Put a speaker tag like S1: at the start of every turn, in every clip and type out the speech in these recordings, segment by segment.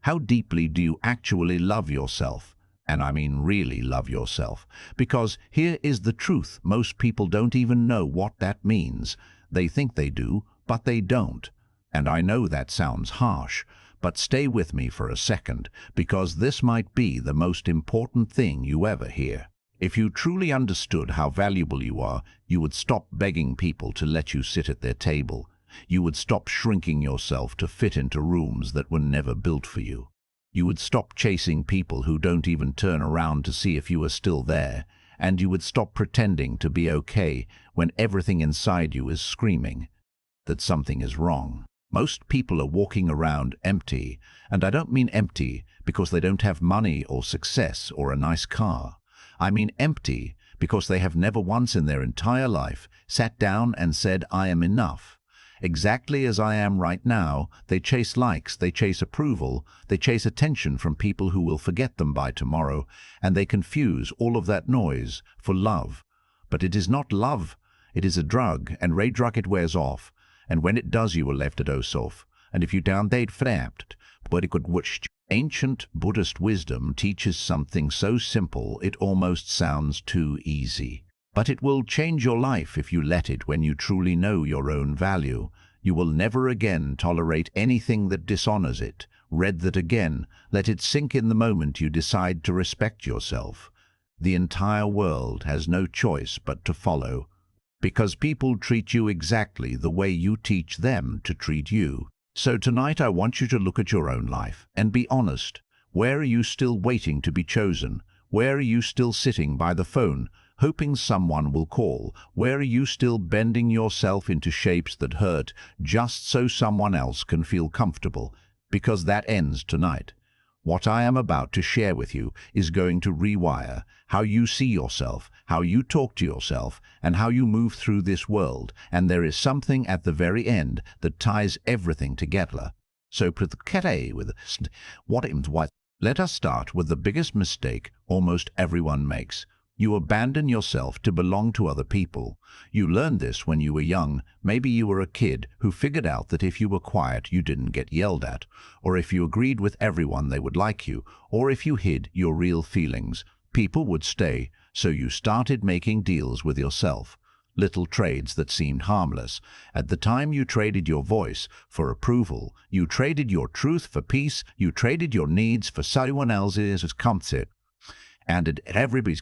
S1: How deeply do you actually love yourself? And I mean really love yourself. Because here is the truth. Most people don't even know what that means. They think they do, but they don't. And I know that sounds harsh, but stay with me for a second, because this might be the most important thing you ever hear. If you truly understood how valuable you are, you would stop begging people to let you sit at their table. You would stop shrinking yourself to fit into rooms that were never built for you. You would stop chasing people who don't even turn around to see if you are still there, and you would stop pretending to be okay when everything inside you is screaming that something is wrong. Most people are walking around empty, and I don't mean empty because they don't have money or success or a nice car. I mean empty because they have never once in their entire life sat down and said, I am enough. Exactly as I am right now, they chase likes, they chase approval, they chase attention from people who will forget them by tomorrow, and they confuse all of that noise for love. But it is not love, it is a drug, and ray drug it wears off, and when it does you are left at osof, and if you down they'd frapped, but it could wish. Ancient Buddhist wisdom teaches something so simple it almost sounds too easy. But it will change your life if you let it. When you truly know your own value, you will never again tolerate anything that dishonors it. Read that again. Let it sink in the moment you decide to respect yourself. The entire world has no choice but to follow, because people treat you exactly the way you teach them to treat you. So tonight I want you to look at your own life and be honest. Where are you still waiting to be chosen? Where are you still sitting by the phone, hoping someone will call? Where are you still bending yourself into shapes that hurt just so someone else can feel comfortable? Because that ends tonight. What I am about to share with you is going to rewire how you see yourself, how you talk to yourself, and how you move through this world. And there is something at the very end that ties everything together. So let us start with the biggest mistake almost everyone makes. You abandon yourself to belong to other people. You learned this when you were young. Maybe you were a kid who figured out that if you were quiet, you didn't get yelled at, or if you agreed with everyone, they would like you, or if you hid your real feelings, people would stay. So you started making deals with yourself, little trades that seemed harmless. At the time, you traded your voice for approval. You traded your truth for peace. You traded your needs for someone else's comfort. And everybody's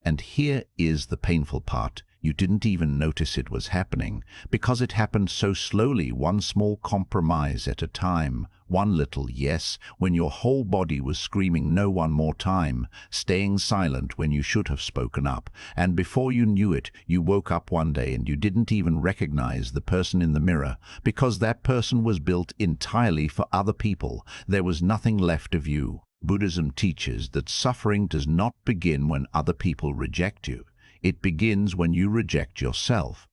S1: and here is the painful part. You didn't even notice it was happening because it happened so slowly, one small compromise at a time, one little yes when your whole body was screaming no, one more time, staying silent when you should have spoken up. And before you knew it, you woke up one day and you didn't even recognize the person in the mirror because that person was built entirely for other people. There was nothing left of you. Buddhism teaches that suffering does not begin when other people reject you. It begins when you reject yourself.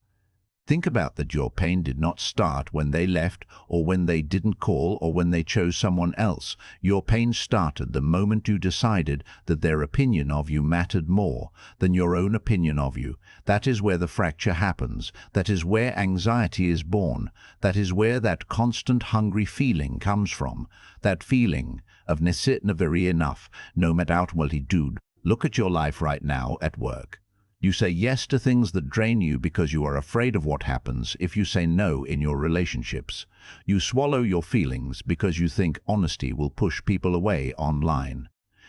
S1: Think about that. Your pain did not start when they left, or when they didn't call, or when they chose someone else. Your pain started the moment you decided that their opinion of you mattered more than your own opinion of you. That is where the fracture happens. That is where anxiety is born. That is where that constant hungry feeling comes from. That feeling of never enough, no matter what you do. Look at your life right now at work. You say yes to things that drain you because you are afraid of what happens if you say no in your relationships. You swallow your feelings because you think honesty will push people away online.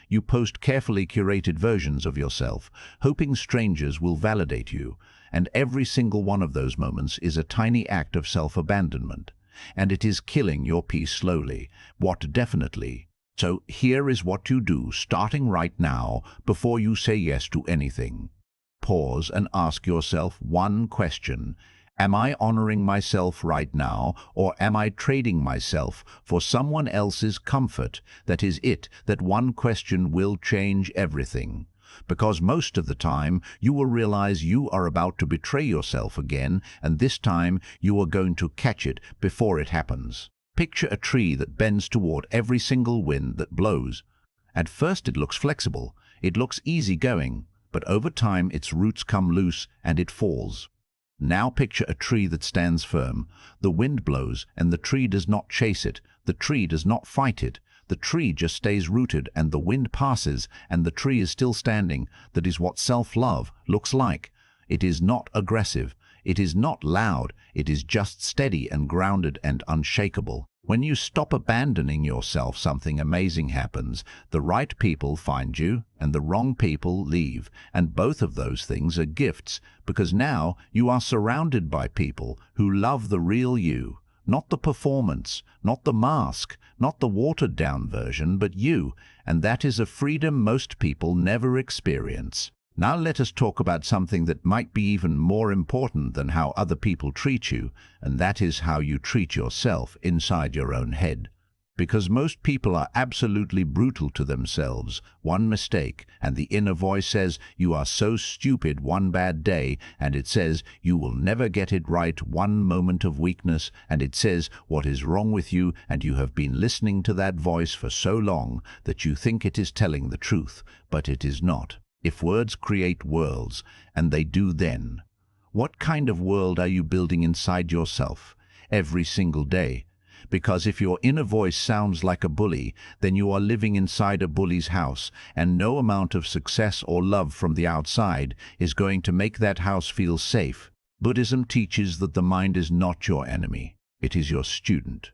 S1: You post carefully curated versions of yourself, hoping strangers will validate you, and every single one of those moments is a tiny act of self-abandonment, and it is killing your peace slowly. What definitely. So here is what you do starting right now before you say yes to anything. Pause and ask yourself one question. Am I honoring myself right now, or am I trading myself for someone else's comfort? That is it. That one question will change everything. Because most of the time, you will realize you are about to betray yourself again, and this time you are going to catch it before it happens. Picture a tree that bends toward every single wind that blows. At first it looks flexible, it looks easygoing, but over time its roots come loose and it falls. Now picture a tree that stands firm. The wind blows and the tree does not chase it. The tree does not fight it. The tree just stays rooted and the wind passes and the tree is still standing. That is what self-love looks like. It is not aggressive. It is not loud. It is just steady and grounded and unshakable. When you stop abandoning yourself, something amazing happens. The right people find you and the wrong people leave. And both of those things are gifts, because now you are surrounded by people who love the real you. Not the performance, not the mask, not the watered-down version, but you. And that is a freedom most people never experience. Now let us talk about something that might be even more important than how other people treat you, and that is how you treat yourself inside your own head. Because most people are absolutely brutal to themselves. One mistake, and the inner voice says, "You are so stupid," one bad day, and it says, "You will never get it right," one moment of weakness, and it says, "What is wrong with you?" And you have been listening to that voice for so long that you think it is telling the truth, but it is not. If words create worlds, and they do then, what kind of world are you building inside yourself every single day? Because if your inner voice sounds like a bully, then you are living inside a bully's house, and no amount of success or love from the outside is going to make that house feel safe. Buddhism teaches that the mind is not your enemy. It is your student.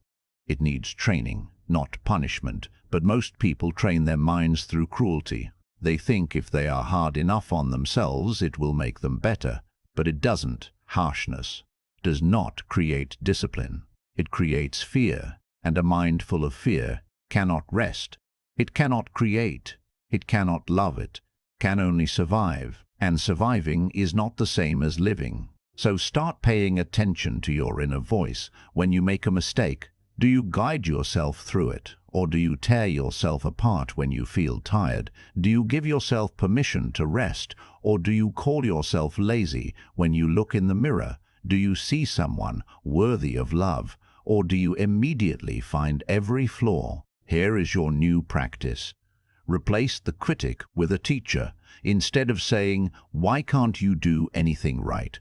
S1: It needs training, not punishment, but most people train their minds through cruelty. They think if they are hard enough on themselves, it will make them better. But it doesn't. Harshness does not create discipline. It creates fear, and a mind full of fear cannot rest. It cannot create. It cannot love. It can only survive. And surviving is not the same as living. So start paying attention to your inner voice. When you make a mistake, do you guide yourself through it? Or do you tear yourself apart when you feel tired? Do you give yourself permission to rest? Or do you call yourself lazy when you look in the mirror? Do you see someone worthy of love? Or do you immediately find every flaw? Here is your new practice. Replace the critic with a teacher. Instead of saying, "Why can't you do anything right?"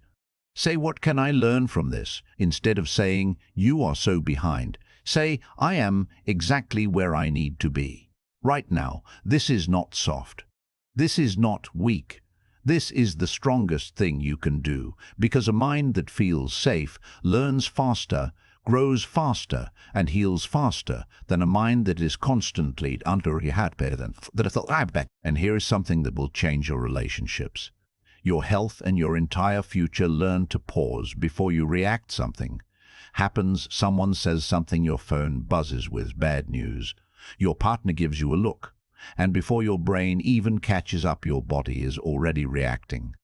S1: say, "What can I learn from this?" Instead of saying, "You are so behind," say, "I am exactly where I need to be right now." This is not soft. This is not weak. This is the strongest thing you can do, because a mind that feels safe learns faster, grows faster, and heals faster than a mind that is constantly under that. And here is something that will change your relationships. Your health and your entire future. Learn to pause before you react. Something happens, someone says something, your phone buzzes with bad news, your partner gives you a look, and before your brain even catches up, your body is already reacting.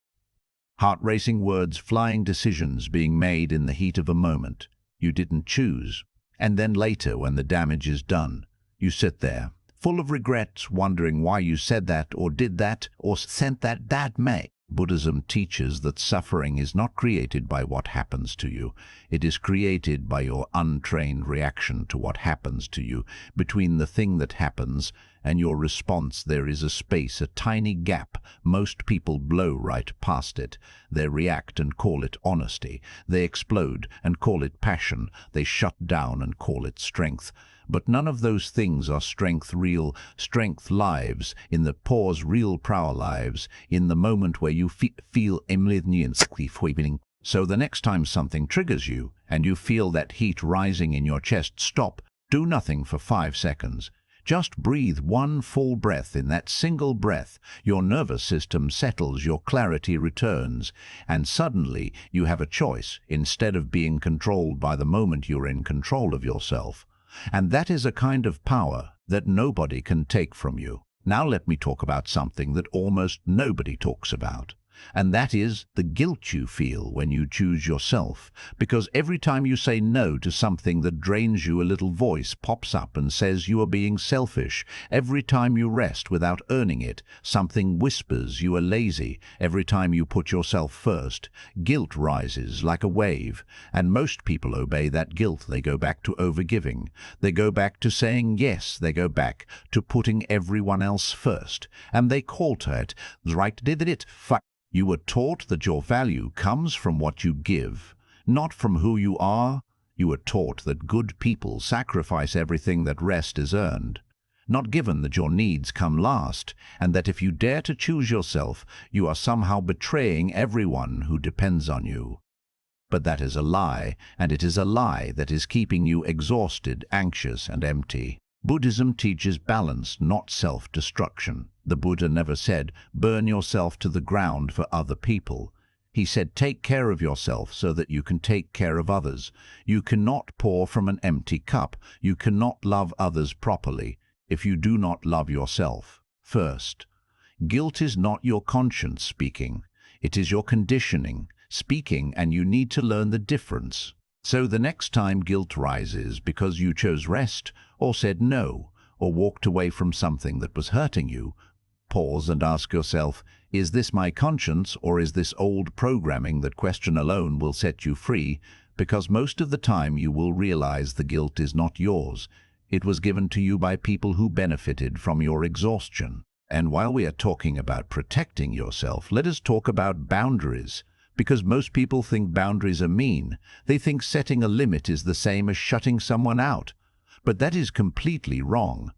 S1: Heart-racing words, flying decisions being made in the heat of a moment you didn't choose. And then later, when the damage is done, you sit there, full of regrets, wondering why you said that or did that or sent that may. Buddhism teaches that suffering is not created by what happens to you. It is created by your untrained reaction to what happens to you. Between the thing that happens and your response, there is a space, a tiny gap. Most people blow right past it. They react and call it honesty. They explode and call it passion. They shut down and call it strength. But none of those things are strength. Real strength lives in the pause. Real power lives in the moment where you feel emlithnian. So the next time something triggers you and you feel that heat rising in your chest, stop. Do nothing for 5 seconds. Just breathe one full breath. In that single breath, your nervous system settles, your clarity returns, and suddenly you have a choice instead of being controlled by the moment. You're in control of yourself. And that is a kind of power that nobody can take from you. Now let me talk about something that almost nobody talks about. And that is the guilt you feel when you choose yourself. Because every time you say no to something that drains you, a little voice pops up and says you are being selfish. Every time you rest without earning it, something whispers you are lazy. Every time you put yourself first, guilt rises like a wave. And most people obey that guilt. They go back to overgiving. They go back to saying yes. They go back to putting everyone else first. And they call to it, right, did it, fuck. You were taught that your value comes from what you give, not from who you are. You were taught that good people sacrifice everything that rest is earned, not given that your needs come last, and that if you dare to choose yourself, you are somehow betraying everyone who depends on you. But that is a lie, and it is a lie that is keeping you exhausted, anxious, and empty. Buddhism teaches balance, not self-destruction. The Buddha never said, burn yourself to the ground for other people. He said, take care of yourself so that you can take care of others. You cannot pour from an empty cup. You cannot love others properly if you do not love yourself first. Guilt is not your conscience speaking. It is your conditioning speaking, and you need to learn the difference. So the next time guilt rises because you chose rest, or said no, or walked away from something that was hurting you, pause and ask yourself, is this my conscience, or is this old programming? That question alone will set you free, because most of the time you will realize the guilt is not yours. It was given to you by people who benefited from your exhaustion. And while we are talking about protecting yourself, let us talk about boundaries. Because most people think boundaries are mean. They think setting a limit is the same as shutting someone out. But that is completely wrong.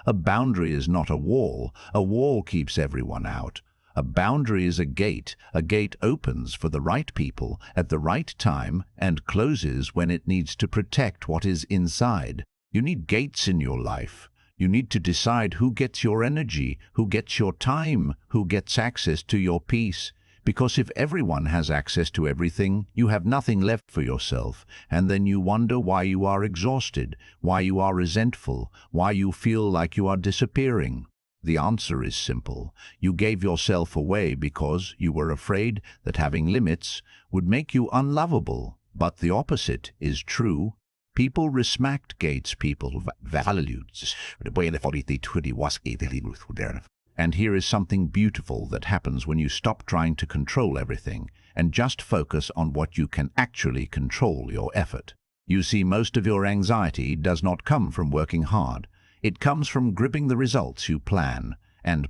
S1: A boundary is not a wall. A wall keeps everyone out. A boundary is a gate. A gate opens for the right people at the right time and closes when it needs to protect what is inside. You need gates in your life. You need to decide who gets your energy, who gets your time, who gets access to your peace. Because if everyone has access to everything, you have nothing left for yourself, and then you wonder why you are exhausted, why you are resentful, why you feel like you are disappearing. The answer is simple. You gave yourself away because you were afraid that having limits would make you unlovable. But the opposite is true. People respect gates, people value. And here is something beautiful that happens when you stop trying to control everything and just focus on what you can actually control: your effort. You see, most of your anxiety does not come from working hard. It comes from gripping the results you plan. And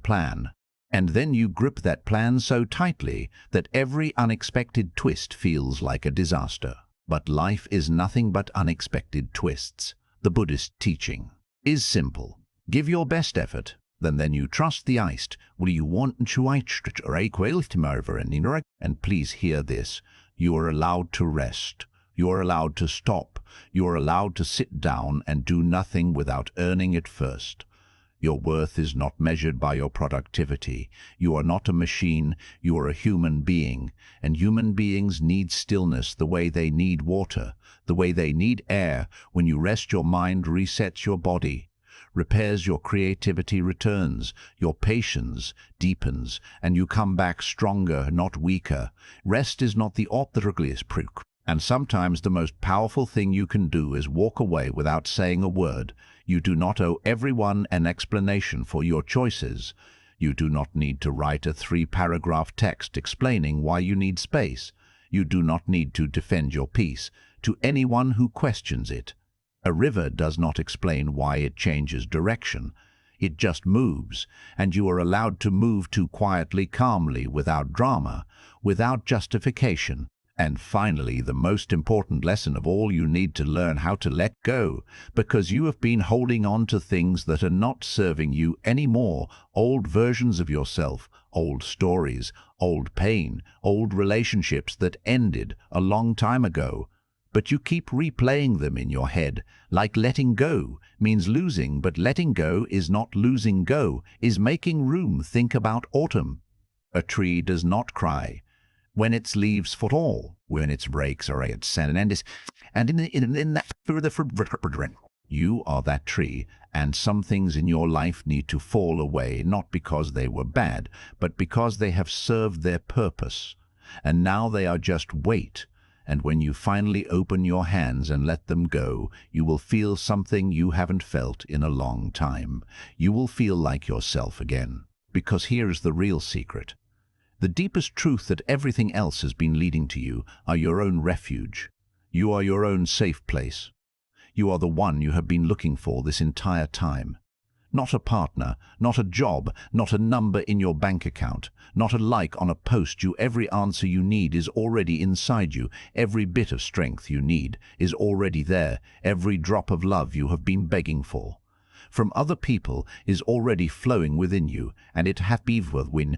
S1: then you grip that plan so tightly that every unexpected twist feels like a disaster. But life is nothing but unexpected twists. The Buddhist teaching is simple. Give your best effort. Then you trust the iced. Will you want to and please hear this. You are allowed to rest. You are allowed to stop. You are allowed to sit down and do nothing without earning it first. Your worth is not measured by your productivity. You are not a machine. You are a human being. And human beings need stillness the way they need water, the way they need air. When you rest, your mind resets your body, repairs your creativity, returns, your patience deepens, and you come back stronger, not weaker. Rest is not the optimiest proof. And sometimes the most powerful thing you can do is walk away without saying a word. You do not owe everyone an explanation for your choices. You do not need to write a 3-paragraph text explaining why you need space. You do not need to defend your peace to anyone who questions it. A river does not explain why it changes direction. It just moves, and you are allowed to move too quietly, calmly, without drama, without justification. And finally, the most important lesson of all, you need to learn how to let go, because you have been holding on to things that are not serving you anymore. Old versions of yourself, old stories, old pain, old relationships that ended a long time ago. But you keep replaying them in your head. Like letting go means losing, but letting go is not losing go, is making room. Think about autumn. A tree does not cry when its leaves fall, when its breaks are at and in that you are that tree, and some things in your life need to fall away, not because they were bad, but because they have served their purpose, and now they are just weight. And when you finally open your hands and let them go, you will feel something you haven't felt in a long time. You will feel like yourself again. Because here is the real secret. The deepest truth that everything else has been leading to you are your own refuge. You are your own safe place. You are the one you have been looking for this entire time. Not a partner, not a job, not a number in your bank account, not a like on a post. Every answer you need is already inside you. Every bit of strength you need is already there. Every drop of love you have been begging for from other people is already flowing within you, and it hath been when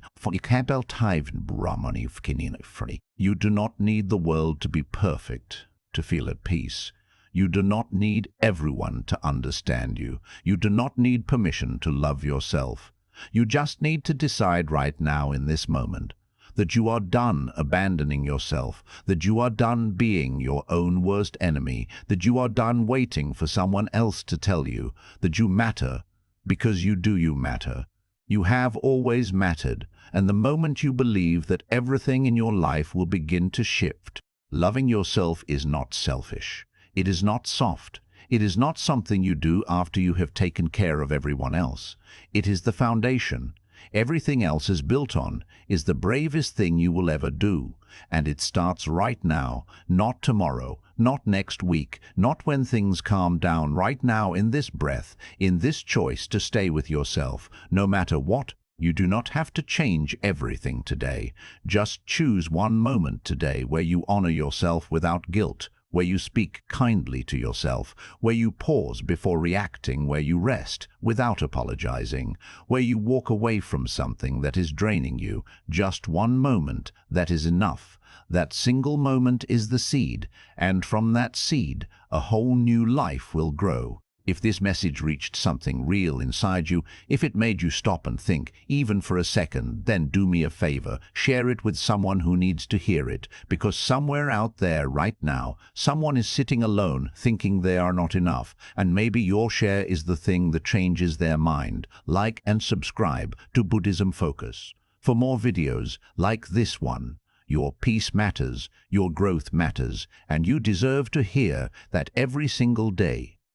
S1: you do not need the world to be perfect to feel at peace. You do not need everyone to understand you. You do not need permission to love yourself. You just need to decide right now in this moment that you are done abandoning yourself, that you are done being your own worst enemy, that you are done waiting for someone else to tell you that you matter, because you do. You matter. You have always mattered, and the moment you believe that everything in your life will begin to shift. Loving yourself is not selfish. It is not soft. It is not something you do after you have taken care of everyone else. It is the foundation. Everything else is built on is the bravest thing you will ever do, and it starts right now, not tomorrow, not next week, not when things calm down. Right now, in this breath, in this choice to stay with yourself, no matter what. You do not have to change everything today. Just choose one moment today where you honor yourself without guilt, where you speak kindly to yourself, where you pause before reacting, where you rest without apologizing, where you walk away from something that is draining you. Just one moment, that is enough. That single moment is the seed, and from that seed, a whole new life will grow. If this message reached something real inside you, if it made you stop and think, even for a second, then do me a favor, share it with someone who needs to hear it, because somewhere out there right now, someone is sitting alone thinking they are not enough, and maybe your share is the thing that changes their mind. Like and subscribe to Buddhism Focus for more videos like this one. Your peace matters, your growth matters, and you deserve to hear that every single day.